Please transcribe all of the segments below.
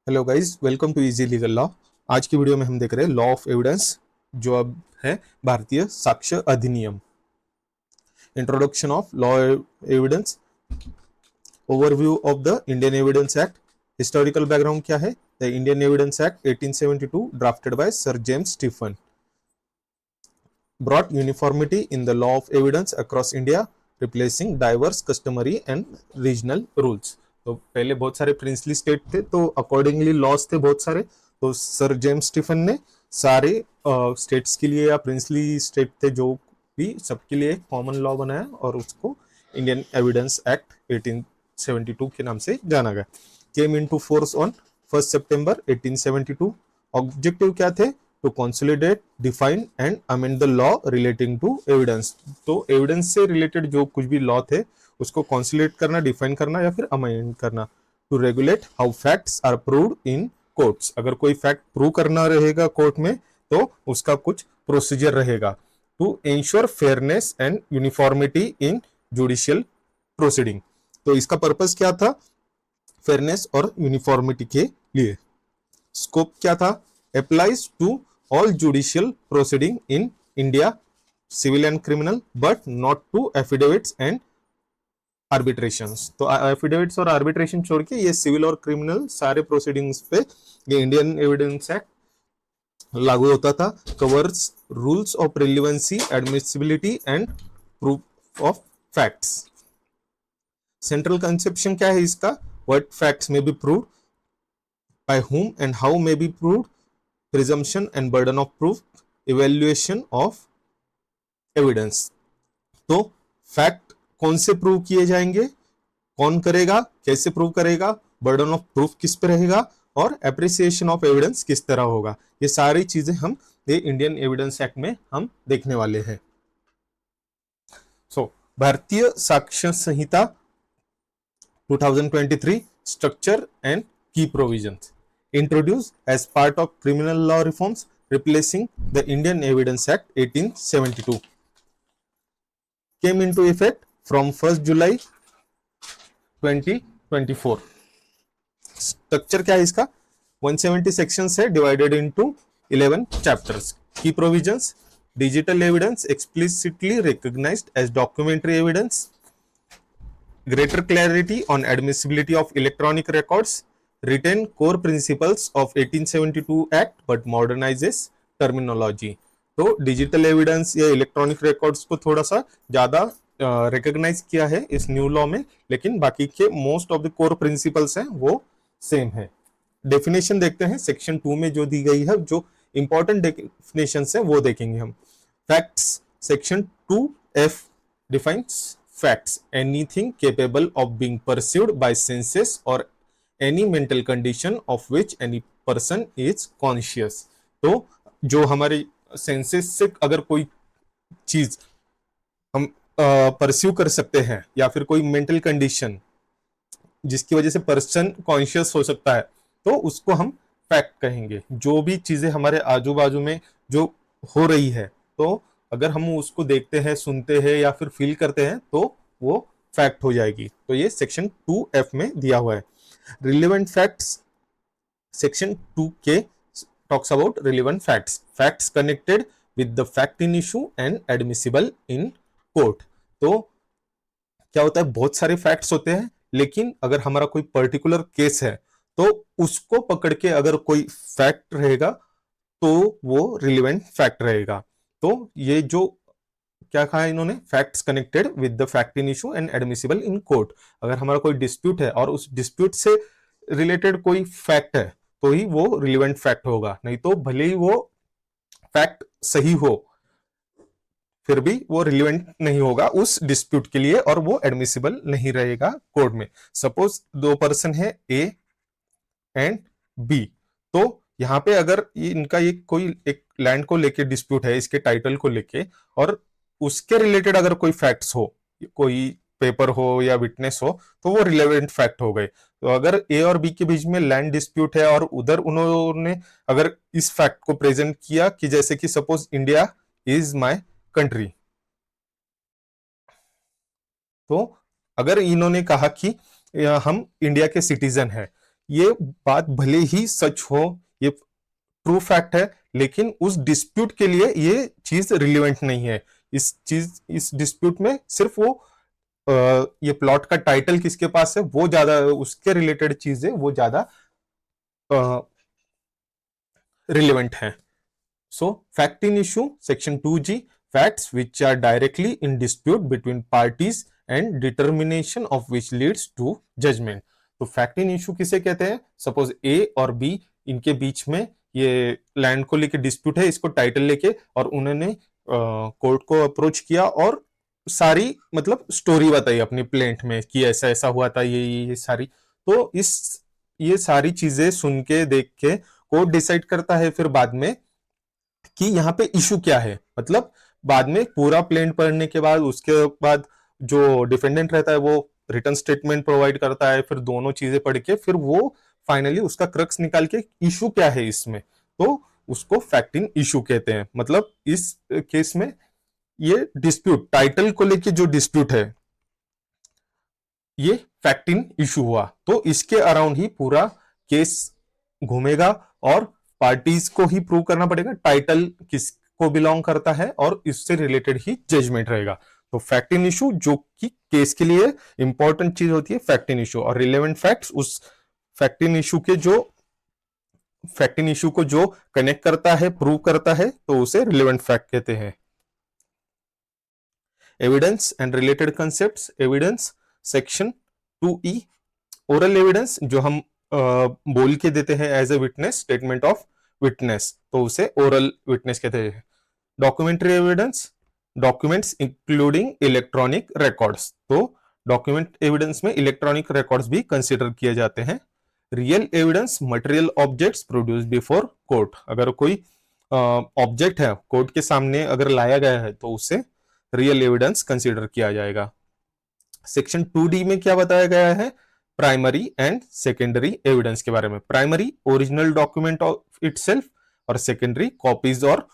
Hello guys, welcome to easy legal law. आज की video में हम देख रहे हैं लॉ ऑफ एविडेंस, जो अब है भारतीय साक्ष्य अधिनियम। Introduction of law evidence, overview of the Indian evidence act. Historical background क्या है? The Indian evidence act 1872 drafted by sir James Stephen brought uniformity in the law of evidence across India, replacing diverse customary and regional rules। तो पहले बहुत सारे princely state थे, तो accordingly laws थे बहुत सारे। तो सर जेम्स स्टीफन ने सारे स्टेट्स के लिए या प्रिंसली स्टेट थे जो भी, सबके लिए कॉमन लॉ बनाया और उसको इंडियन एविडेंस एक्ट 1872 के नाम से जाना गया। Came into force on 1 September 1872। Objective क्या थे? To consolidate, define and amend the law relating to evidence. तो एविडेंस से रिलेटेड जो कुछ भी लॉ थे उसको कंसोलिडेट करना, डिफाइन करना या फिर अमेंड करना। To regulate how facts are proved in courts. अगर कोई फैक्ट प्रूव करना रहेगा कोर्ट में तो उसका कुछ प्रोसीजर रहेगा। To ensure fairness and uniformity in judicial proceeding. तो इसका पर्पस क्या था? फेयरनेस और यूनिफॉर्मिटी के लिए। स्कोप क्या था? Applies to all judicial proceeding in India, civil and criminal, but not to affidavits and arbitrations। तो affidavits और arbitration छोड़ के ये सिविल और क्रिमिनल सारे प्रोसीडिंग्स पे ये इंडियन एविडेंस एक्ट लागू होता था। Covers rules of relevancy, admissibility and proof of facts. Central conception क्या है इसका? What facts may be proved, by whom and how may be proved, presumption and burden of proof, evaluation of evidence। तो fact कौन से prove किए जाएंगे, कौन करेगा, कैसे प्रूव करेगा, बर्डन ऑफ प्रूफ किस पे रहेगा और एप्रिसिएशन ऑफ एविडेंस किस तरह होगा, ये सारी चीजें हम ये इंडियन एविडेंस एक्ट में हम देखने वाले हैं। भारतीय साक्ष्य संहिता 2023 structure and key provisions introduced as part of criminal law reforms, replacing the Indian Evidence Act 1872, came into effect from 1st July 2024। Structure क्या है इसका? 170 सेक्शंस है, divided into 11 chapters. Key provisions: digital evidence explicitly recognised as documentary evidence, greater clarity on admissibility of electronic records, retain core principles of 1872 act but modernizes terminology। तो digital evidence या electronic records को थोड़ा सा ज्यादा recognise किया है इस new law में, लेकिन बाकी के most of the core principles हैं वो सेम है। डेफिनेशन देखते हैं सेक्शन 2 में जो दी गई है, जो इंपॉर्टेंट डेफिनेशन है वो देखेंगे हम। Facts, section 2F defines facts: anything capable of being perceived by senses or any mental condition of which any person is conscious। तो जो हमारे सेंसेस से अगर कोई चीज हम परस्यू कर सकते हैं या फिर कोई मेंटल कंडीशन जिसकी वजह से पर्सन कॉन्शियस हो सकता है, तो उसको हम फैक्ट कहेंगे। जो भी चीजें हमारे आजू बाजू में जो हो रही है, तो अगर हम उसको देखते हैं, सुनते हैं या फिर फील करते हैं तो वो फैक्ट हो जाएगी। तो ये सेक्शन 2F में दिया हुआ है। Relevant facts, section 2K talks about relevant facts, facts connected with the fact in issue and admissible in court. तो क्या होता है, बहुत सारे फैक्ट्स होते हैं, लेकिन अगर हमारा कोई पर्टिकुलर केस है तो उसको पकड़ के अगर कोई फैक्ट रहेगा तो वो रिलेवेंट फैक्ट रहेगा। तो ये जो क्या कहा इन्होंने, facts connected with the fact in issue and admissible in court. अगर हमारा कोई डिस्प्यूट है और उस डिस्प्यूट से रिलेटेड कोई फैक्ट है तो ही वो रिलेवेंट फैक्ट होगा, नहीं तो भले ही वो फैक्ट सही हो फिर भी वो रिलेवेंट नहीं होगा उस डिस्प्यूट के लिए और वो एडमिसिबल नहीं रहेगा कोर्ट में। सपोज दो पर्सन है ए एंड बी, तो यहाँ पे अगर इनका ये कोई एक लैंड को लेके डिस्प्यूट है, इसके टाइटल को लेके, और उसके रिलेटेड अगर कोई फैक्ट्स हो, कोई पेपर हो या विटनेस हो, तो वो रिलेवेंट फैक्ट हो गए। तो अगर ए और बी के बीच में लैंड डिस्प्यूट है और उधर उन्होंने अगर इस फैक्ट को प्रेजेंट किया कि जैसे कि suppose India is my country, तो अगर इन्होंने कहा कि हम इंडिया के सिटीजन हैं ये बात भले ही सच हो, ये ट्रू फैक्ट है, लेकिन उस डिस्प्यूट के लिए ये चीज रिलेवेंट नहीं है। इस डिस्प्यूट में सिर्फ वो ये प्लॉट का टाइटल किसके पास है वो ज्यादा, उसके रिलेटेड चीजें वो ज्यादा रिलेवेंट है। So, fact in issue, section 2G, facts which are directly in dispute between parties and determination of which leads to judgment. तो फैक्ट इन इशू किसे कहते हैं? सपोज ए और बी, इनके बीच में ये लैंड को लेके डिस्प्यूट है, इसको टाइटल लेके, और उन्होंने कोर्ट को अप्रोच किया और सारी मतलब स्टोरी बताई अपनी प्लेंट में कि ऐसा ऐसा हुआ था, ये सारी। तो ये सारी चीजें सुन के देख के कोर्ट डिसाइड करता है फिर बाद में कि यहाँ पे इशू क्या है। मतलब बाद में पूरा प्लेन पढ़ने के बाद उसके बाद जो डिफेंडेंट रहता है वो रिटर्न स्टेटमेंट प्रोवाइड करता है, फिर दोनों चीजें पढ़ के फिर वो फाइनली उसका क्रक्स निकाल के इशू क्या है इसमें, तो उसको फैक्ट इन इशू कहते हैं। मतलब इस केस में ये डिस्प्यूट, टाइटल को लेके जो डिस्प्यूट है, ये फैक्ट इन इशू हुआ, तो इसके अराउंड ही पूरा केस घूमेगा और पार्टीज को ही प्रूव करना पड़ेगा टाइटल किसको बिलोंग करता है, और इससे रिलेटेड ही जजमेंट रहेगा। तो फैक्ट इन इशू जो कि केस के लिए इंपॉर्टेंट चीज होती है फैक्ट इन इशू, और रिलेवेंट फैक्ट्स उस फैक्ट इन इशू के जो फैक्ट इन इशू को जो कनेक्ट करता है, प्रूव करता है, तो उसे रिलेवेंट फैक्ट कहते हैं। Evidence and related concepts, evidence section 2E, oral evidence जो हम बोल के देते हैं as a witness, statement of witness, तो उसे ओरल विटनेस कहते हैं। Documentary evidence, documents including electronic records, तो डॉक्यूमेंट एविडेंस में इलेक्ट्रॉनिक रिकॉर्ड्स भी कंसिडर किए जाते हैं। Real evidence, material objects produce before court, अगर कोई ऑब्जेक्ट है कोर्ट के सामने अगर लाया गया है तो उसे रियल एविडेंस कंसिडर किया जाएगा। सेक्शन 2D में क्या बताया गया है? प्राइमरी एंड सेकेंडरी एविडेंस के बारे में। Primary original document of itself, और सेकेंडरी कॉपीज और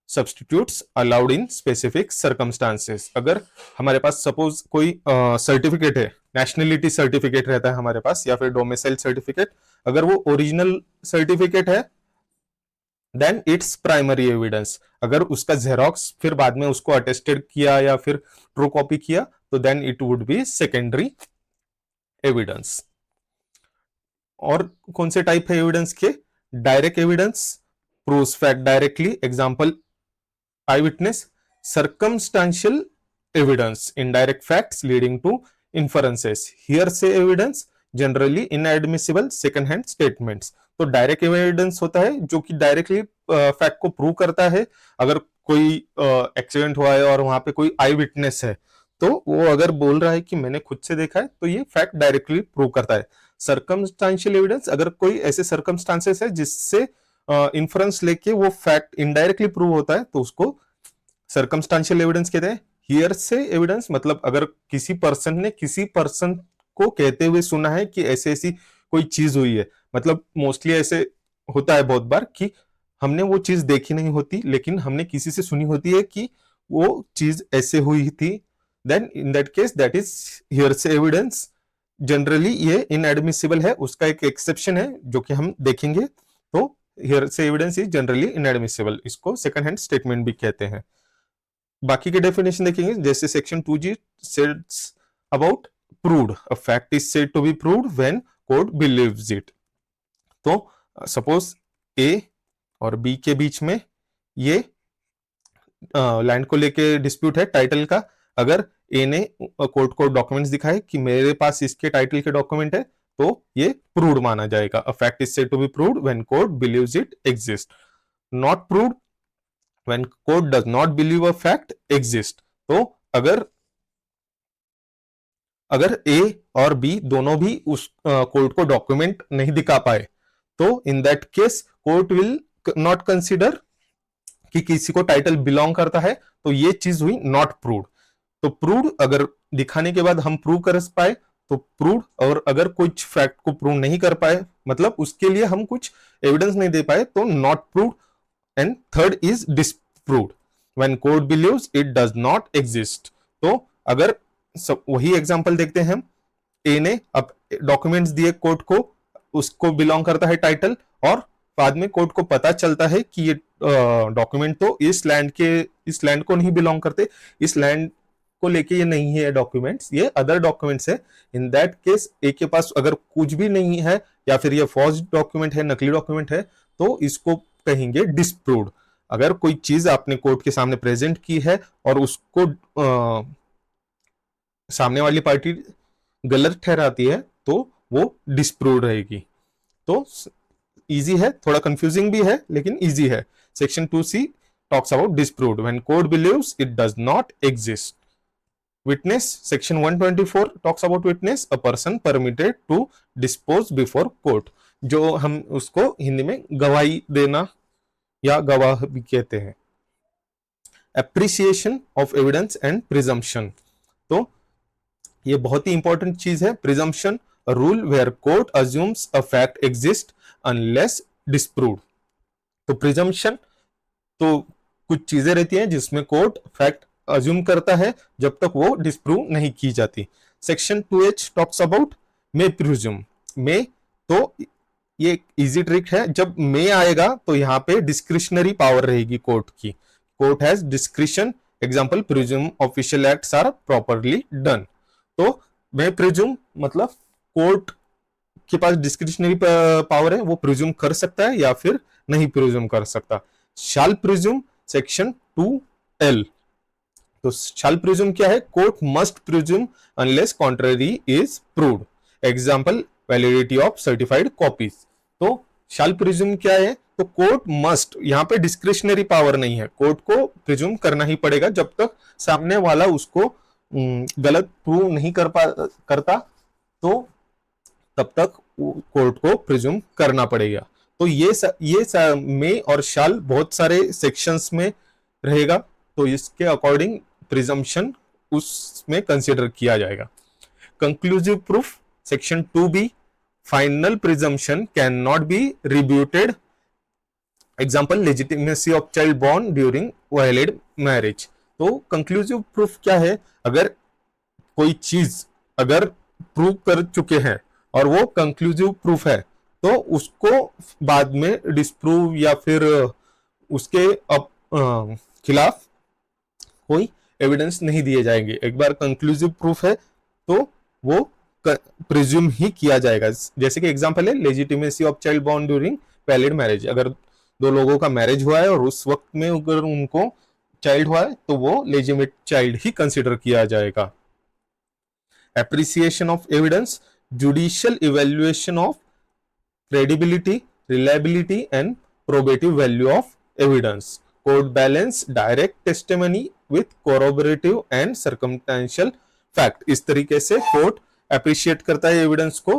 substitutes allowed in specific circumstances. अगर हमारे पास सपोज कोई सर्टिफिकेट है, नेशनलिटी सर्टिफिकेट रहता है हमारे पास, या फिर डोमिसाइल सर्टिफिकेट, अगर वो ओरिजिनल सर्टिफिकेट है देन इट्स प्राइमरी एविडेंस। अगर उसका जेरोक्स फिर बाद में उसको अटेस्टेड किया या फिर ट्रू कॉपी किया तो then it would be secondary evidence. और कौन से टाइप है एविडेंस के? Direct evidence proves fact directly, example eye witness. Circumstantial evidence, indirect facts leading to inferences. Hearsay evidence, generally inadmissible second hand statements. तो direct evidence होता है जो कि डायरेक्टली फैक्ट को प्रूव करता है। अगर कोई एक्सीडेंट हुआ है और वहां पे कोई आई विटनेस है, तो वो अगर बोल रहा है कि मैंने खुद से देखा है, तो ये फैक्ट डायरेक्टली प्रूव करता है। सर्कमस्टेंशियल एविडेंस, अगर कोई ऐसे सर्कमस्टांसेस है जिससे इन्फ्रेंस लेके वो फैक्ट इनडायरेक्टली प्रूव होता है, तो उसको सर्कमस्टेंशियल एविडेंस कहते हैं। हियरसे एविडेंस, मतलब अगर किसी पर्सन ने किसी पर्सन को कहते हुए सुना है कि ऐसे ऐसी कोई चीज हुई है, मतलब मोस्टली ऐसे होता है बहुत बार कि हमने वो चीज देखी नहीं होती लेकिन हमने किसी से सुनी होती है कि वो चीज ऐसे हुई थी, then in that case that is hearsay evidence. Generally ये इनएडमिसिबल है, उसका एक एक्सेप्शन है जो कि हम देखेंगे। तो hearsay evidence is generally inadmissible, इसको सेकंड हैंड स्टेटमेंट भी कहते हैं। बाकी के डेफिनेशन देखेंगे, जैसे सेक्शन 2G सेड्स about proved, a fact is said to be proved when court believes it. तो सपोज ए और बी के बीच में ये लैंड को लेके डिस्प्यूट है टाइटल का। अगर ए ने कोर्ट को डॉक्यूमेंट्स दिखाए कि मेरे पास इसके टाइटल के डॉक्यूमेंट है, तो ये प्रूव्ड माना जाएगा। A fact is said to be proved when court believes it exist. Not proved when court does not believe a fact exist. तो अगर ए और बी दोनों भी उस कोर्ट को डॉक्यूमेंट नहीं दिखा पाए, तो इन that case court will not consider कि किसी को टाइटल बिलोंग करता है, तो ये चीज हुई नॉट प्रूव्ड। तो प्रूव्ड अगर दिखाने के बाद हम प्रूव कर पाए तो प्रूव्ड, और अगर कुछ फैक्ट को प्रूव नहीं कर पाए, मतलब उसके लिए हम कुछ एविडेंस नहीं दे पाए, तो not proved. And third is disproved when court believes it does not exist. तो अगर वही एग्जांपल देखते हैं हम, ए ने अब डॉक्यूमेंट्स दिए कोर्ट को, उसको बिलोंग करता है टाइटल, और बाद में कोर्ट को पता चलता है कि ये डॉक्यूमेंट तो इस लैंड को नहीं बिलोंग करते, इस लैंड को लेके ये नहीं है डॉक्यूमेंट्स, ये अदर डॉक्यूमेंट्स है। इन दैट केस ए के पास अगर कुछ भी नहीं है या फिर ये फॉर्ज डॉक्यूमेंट है, नकली डॉक्यूमेंट है, तो इसको कहेंगे डिस्प्रूव्ड। अगर कोई चीज आपने कोर्ट के सामने प्रेजेंट की है और उसको सामने वाली पार्टी गलत ठहराती है तो वो डिस्प्रूव्ड रहेगी। तो इजी है, थोड़ा कंफ्यूजिंग भी है लेकिन इजी है। Section 2C talks about disproved when court believes it does not exist. Witness, section 124 talks about witness, a person permitted to dispose before court, जो हम उसको हिंदी में गवाही देना या गवाह भी कहते हैं। Appreciation of evidence and presumption, तो ये बहुत ही इंपॉर्टेंट चीज है। Presumption, a rule where court assumes a fact exists unless disproved। तो प्रिजम्पशन तो कुछ चीजें रहती हैं जिसमें कोर्ट फैक्ट अज्यूम करता है जब तक वो डिस्प्रूव नहीं की जाती। Section 2H talks about may presume. May, तो ये एक इजी ट्रिक है, जब मे आएगा तो यहाँ पे डिस्क्रिशनरी पावर रहेगी कोर्ट की। Court has discretion, example presume official acts are properly done. तो मे प्रिज्यूम मतलब कोर्ट के पास डिस्क्रिशनरी पावर है, वो प्रिज्यूम कर सकता है या फिर नहीं प्रिज्यूम कर सकता। शाल प्रिज्यूम, सेक्शन 2L, तो शाल प्रिज्यूम क्या है? Court must presume unless contrary is proved, example validity of certified copies. तो शाल प्रिज्यूम क्या है? तो कोर्ट मस्ट, यहाँ पे डिस्क्रिशनरी पावर नहीं है, कोर्ट को प्रिज्यूम करना ही पड़ेगा जब तक सामने वाला उसको गलत प्रूव नहीं करता, तो तब तक कोर्ट को प्रिज्यूम करना पड़ेगा। तो ये मे और शाल बहुत सारे सेक्शंस में रहेगा, तो इसके अकॉर्डिंग प्रिजम्पशन उसमें कंसीडर किया जाएगा। Conclusive proof, section 2B, final presumption can not be rebutted, example legitimacy of child born during valid marriage. तो कंक्लूसिव प्रूफ क्या है? अगर कोई चीज अगर प्रूव कर चुके हैं और वो कंक्लूसिव प्रूफ है, तो उसको बाद में डिस्प्रूव या फिर उसके खिलाफ कोई एविडेंस नहीं दिए जाएंगे। एक बार कंक्लूसिव प्रूफ है तो वो प्रिज्यूम ही किया जाएगा। जैसे कि एग्जांपल है legitimacy of child born during valid marriage, अगर दो लोगों का मैरिज हुआ है और उस वक्त में अगर उनको चाइल्ड हुआ है तो वो लेजिटिमेट चाइल्ड ही कंसिडर किया जाएगा। Appreciation of evidence, judicial evaluation of credibility, reliability and probative value of evidence. Court balance direct testimony with corroborative and circumstantial fact. इस तरीके से कोर्ट अप्रिशिएट करता है एविडेंस को,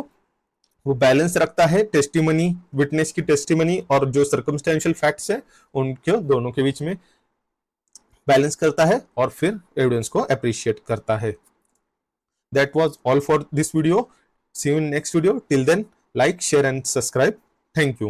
वो बैलेंस रखता है टेस्टिमनी, विटनेस की टेस्टिमनी और जो सर्कमस्टेंशियल फैक्ट्स हैं उनके दोनों के बीच में बैलेंस करता है और फिर एविडेंस को अप्रिशिएट करता है। That was all for this video. See you in next video. Till then, like, share and subscribe. Thank you.